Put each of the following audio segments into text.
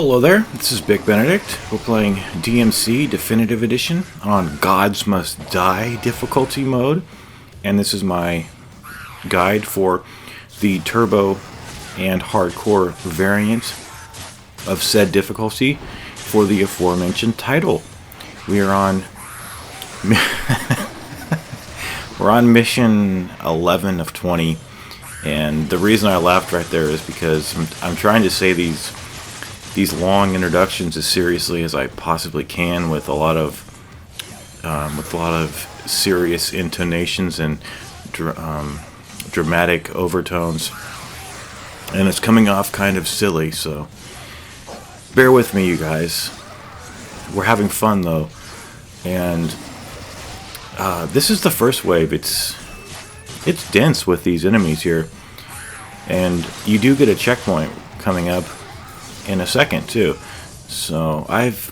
Hello there, this is Big Benedict. We're playing DmC Definitive Edition on Gods Must Die difficulty mode. And this is my guide for the Turbo and Hardcore variant of said difficulty for the aforementioned title. We are on... we're on mission 11 of 20. And the reason I laughed right there is because I'm trying to say these long introductions as seriously as I possibly can, with a lot of serious intonations and dramatic overtones, and it's coming off kind of silly. So bear with me, you guys. We're having fun though, and this is the first wave. It's dense with these enemies here, and you do get a checkpoint coming up in a second too. So I've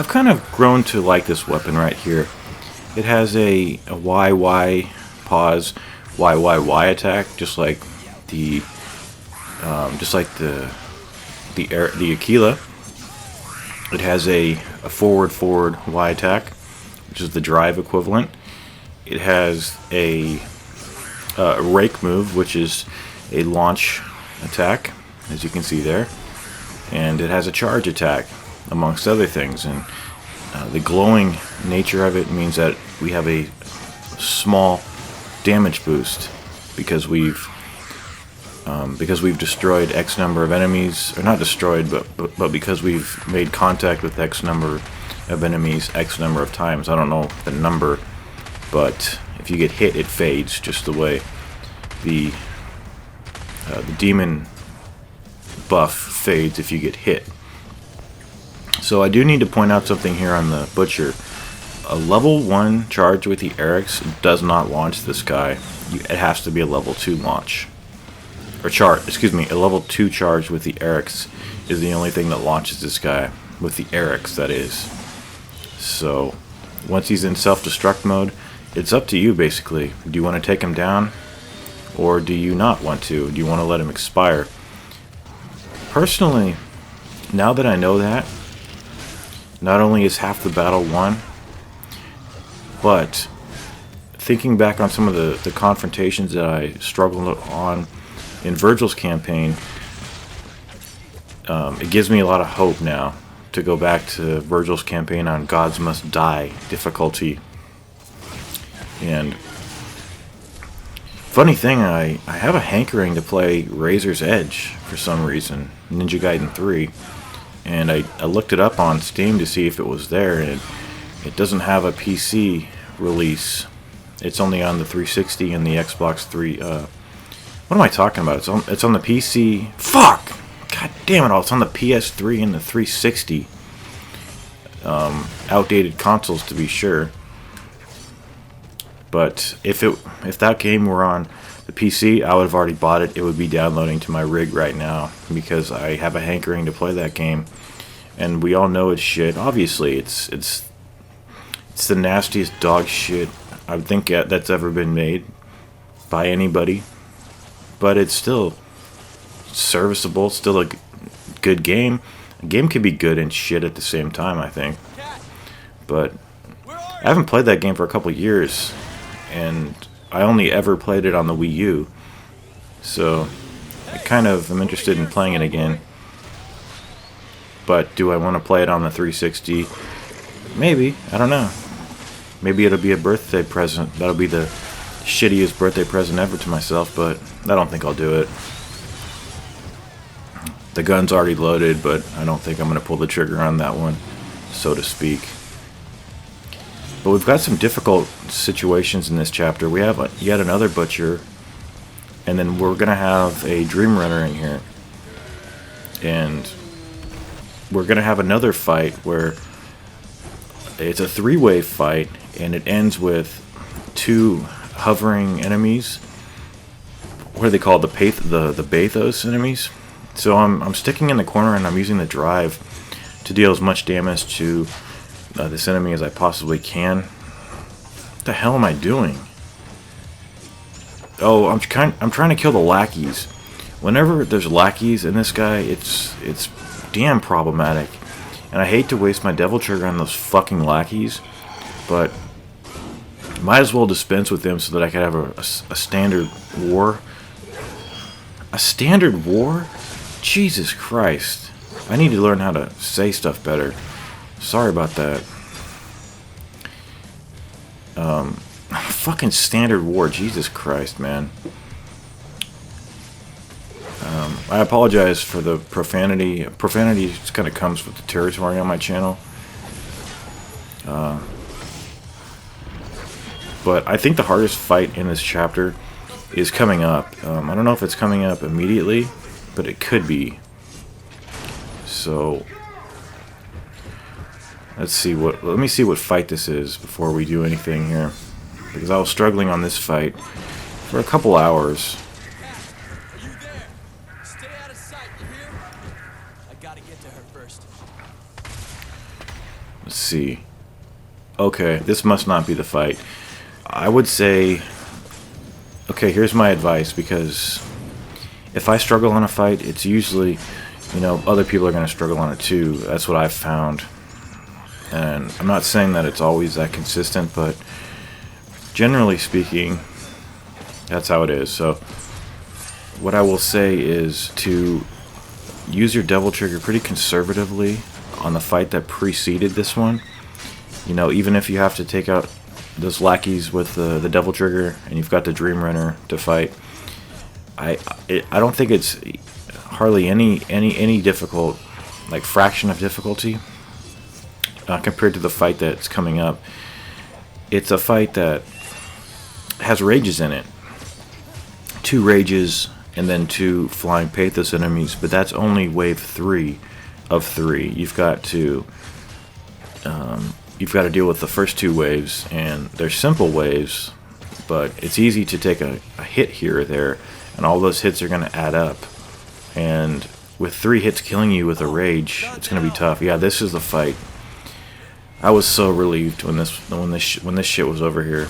kind of grown to like this weapon right here. It has a YY pause, YYY attack, just like the Aquila. It has a forward Y attack, which is the drive equivalent. It has a rake move, which is a launch attack, as you can see there. And it has a charge attack, amongst other things. And the glowing nature of it means that we have a small damage boost because we've destroyed X number of enemies, or not destroyed, but because we've made contact with X number of enemies X number of times. I don't know the number, but if you get hit, it fades, just the way the demon buff fades if you get hit. So I do need to point out something here on the Butcher. A level 1 charge with the Eric's does not launch this guy. It has to be a level 2 launch. A level 2 charge with the Eric's is the only thing that launches this guy. With the Eric's, that is. So once he's in self-destruct mode, it's up to you basically. Do you want to take him down, or do you not want to? Do you want to let him expire? Personally, now that I know that, not only is half the battle won, but thinking back on some of the confrontations that I struggled on in Virgil's campaign, it gives me a lot of hope now to go back to Virgil's campaign on Gods Must Die difficulty. And funny thing, I have a hankering to play Razor's Edge for some reason, Ninja Gaiden 3, and I looked it up on Steam to see if it was there, and it doesn't have a PC release. It's only on the 360 and the Xbox 3. What am I talking about? It's on the PC. Fuck! God damn it all! It's on the PS3 and the 360. Outdated consoles, to be sure. But if that game were on the PC, I would have already bought it. It would be downloading to my rig right now, because I have a hankering to play that game, and we all know it's shit. Obviously, it's the nastiest dog shit I think that's ever been made by anybody. But it's still serviceable. It's still a good game. A game can be good and shit at the same time, I think. But I haven't played that game for a couple years, and I only ever played it on the Wii U, so I kind of am interested in playing it again. But do I want to play it on the 360? Maybe. I don't know. Maybe it'll be a birthday present. That'll be the shittiest birthday present ever to myself, but I don't think I'll do it. The gun's already loaded, but I don't think I'm going to pull the trigger on that one, so to speak. But we've got some difficult situations in this chapter. We have yet another Butcher, and then we're going to have a Dream Runner in here. And we're going to have another fight where it's a 3-way fight, and it ends with 2 hovering enemies. What are they called? The Bathos enemies? So I'm sticking in the corner, and I'm using the drive to deal as much damage to this enemy as I possibly can. What the hell am I doing? Oh, I'm trying to kill the lackeys. Whenever there's lackeys in this guy, it's damn problematic. And I hate to waste my devil trigger on those fucking lackeys, but might as well dispense with them so that I could have a standard war. A standard war? Jesus Christ. I need to learn how to say stuff better. Sorry about that. Fucking standard war. Jesus Christ, man. I apologize for the profanity. Profanity just kind of comes with the territory on my channel. But I think the hardest fight in this chapter is coming up. I don't know if it's coming up immediately, but it could be. So let me see what fight this is before we do anything here, because I was struggling on this fight for a couple hours. Are you there? Stay out of sight, you hear? I gotta get to her first. Let's see. Okay, this must not be the fight. I would say, okay, here's my advice, because if I struggle on a fight, it's usually, you know, other people are going to struggle on it too. That's what I've found. And I'm not saying that it's always that consistent, but generally speaking, that's how it is. So what I will say is to use your devil trigger pretty conservatively on the fight that preceded this one. You know, even if you have to take out those lackeys with the devil trigger and you've got the dream runner to fight, I don't think it's hardly any difficult, like fraction of difficulty compared to the fight that's coming up. It's a fight that has rages in it, 2 rages and then 2 flying pathos enemies, but that's only wave 3 of 3. You've got to deal with the first 2 waves, and they're simple waves, but it's easy to take a hit here or there, and all those hits are going to add up. And with 3 hits killing you with a rage, it's going to be tough. Yeah, this is the fight. I was so relieved when this shit was over here.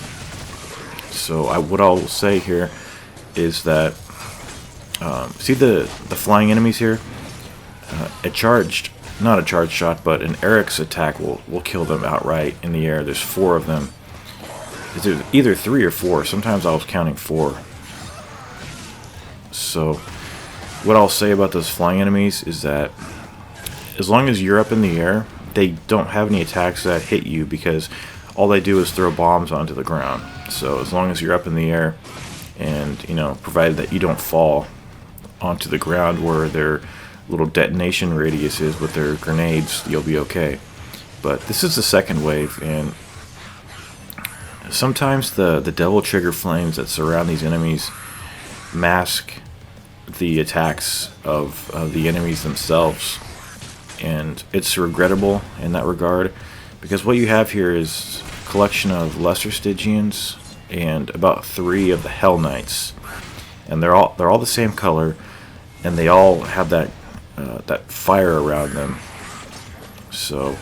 So what I'll say here is that see the flying enemies here. Not a charged shot, but an Eric's attack will kill them outright in the air. There's 4 of them. It's either 3 or 4. Sometimes I was counting 4. So what I'll say about those flying enemies is that as long as you're up in the air, they don't have any attacks that hit you, because all they do is throw bombs onto the ground. So as long as you're up in the air, and you know, provided that you don't fall onto the ground where their little detonation radius is with their grenades, you'll be okay. But this is the second wave, and sometimes the devil trigger flames that surround these enemies mask the attacks of the enemies themselves, and it's regrettable in that regard, because what you have here is a collection of lesser Stygians and about 3 of the Hell Knights, and they're all the same color, and they all have that fire around them. So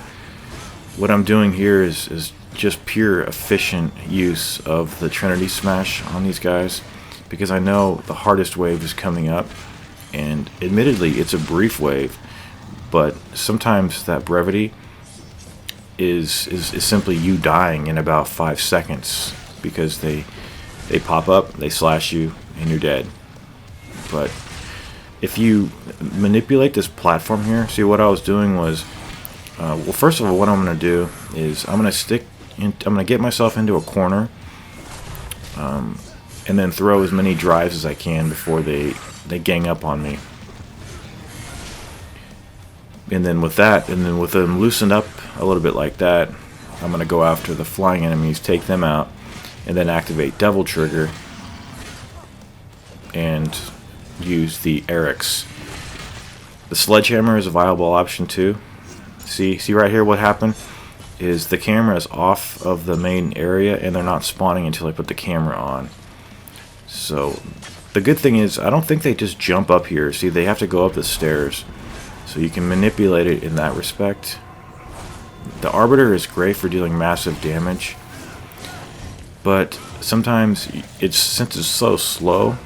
what I'm doing here is just pure efficient use of the Trinity Smash on these guys, because I know the hardest wave is coming up, and admittedly it's a brief wave, but sometimes that brevity is simply you dying in about 5 seconds, because they pop up, they slash you, and you're dead. But if you manipulate this platform here, see what I was doing was, well, first of all, what I'm going to do is I'm going to get myself into a corner, and then throw as many drives as I can before they gang up on me. And then with them loosened up a little bit like that, I'm going to go after the flying enemies, take them out, and then activate Devil Trigger and use the Eric's. The Sledgehammer is a viable option too. See right here what happened is the camera is off of the main area, and they're not spawning until I put the camera on. So the good thing is I don't think they just jump up here. See, they have to go up the stairs. So you can manipulate it in that respect. The Arbiter is great for dealing massive damage, but sometimes since it's so slow,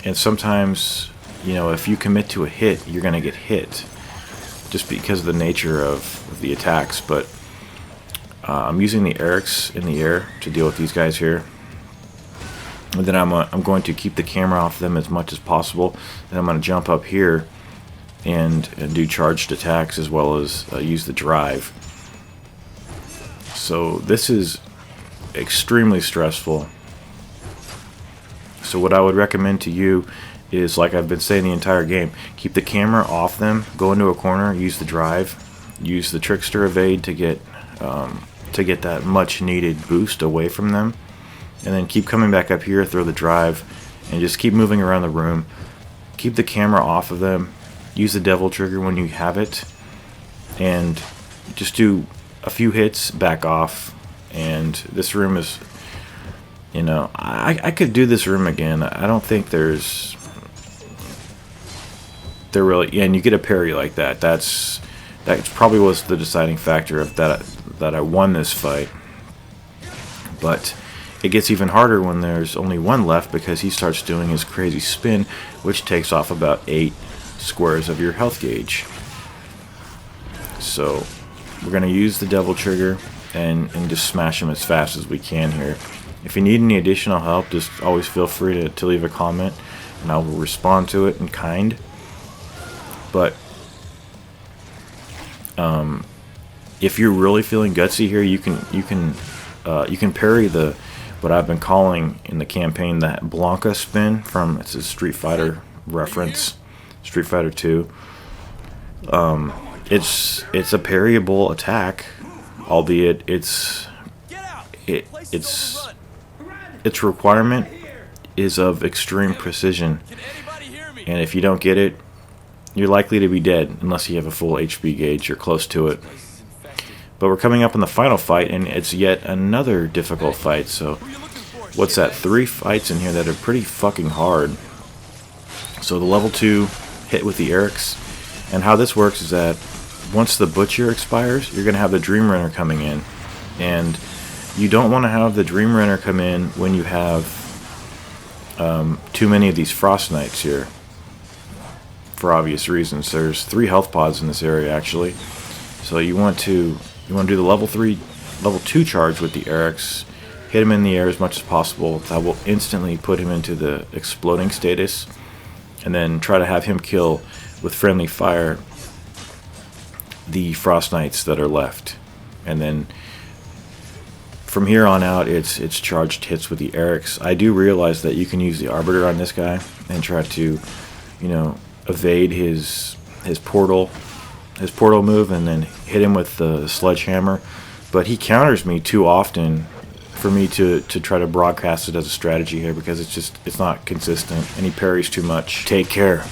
and sometimes, you know, if you commit to a hit, you're gonna get hit. just because of the nature of the attacks. But I'm using the Erics in the air to deal with these guys here. And then I'm going to keep the camera off them as much as possible. Then I'm going to jump up here and do charged attacks, as well as use the drive. So this is extremely stressful. So what I would recommend to you is, like I've been saying the entire game, keep the camera off them, go into a corner, use the drive, use the trickster evade to get that much needed boost away from them, and then keep coming back up here, throw the drive, and just keep moving around the room. Keep the camera off of them, use the devil trigger when you have it, and just do a few hits, back off. And this room is, you know, I could do this room again. I don't think there really, and you get a parry like that. That probably was the deciding factor of that I won this fight. But it gets even harder when there's only one left, because he starts doing his crazy spin, which takes off about 8 squares of your health gauge. So we're going to use the devil trigger and just smash him as fast as we can here. If you need any additional help, just always feel free to leave a comment, and I will respond to it in kind. But if you're really feeling gutsy here, you can parry the what I've been calling in the campaign that Blanca spin from, it's a Street Fighter reference, Street Fighter 2. It's a parryable attack, albeit its requirement is of extreme precision, and if you don't get it, you're likely to be dead unless you have a full HP gauge or close to it. But we're coming up on the final fight, and it's yet another difficult fight. So what's that, 3 fights in here that are pretty fucking hard. So the level 2 hit with the Erics, and how this works is that once the Butcher expires, you're going to have the Dream Runner coming in, and you don't want to have the Dream Runner come in when you have too many of these Frost Knights here, for obvious reasons. There's 3 health pods in this area actually, so you want to do the level 2 charge with the Erics, hit him in the air as much as possible. That will instantly put him into the exploding status, and then try to have him kill with friendly fire the Frost Knights that are left. And then from here on out, it's charged hits with the Erics. I do realize that you can use the Arbiter on this guy and try to, you know, evade his portal move, and then hit him with the sledgehammer. But he counters me too often for me to try to broadcast it as a strategy here, because it's not consistent, and he parries too much. Take care.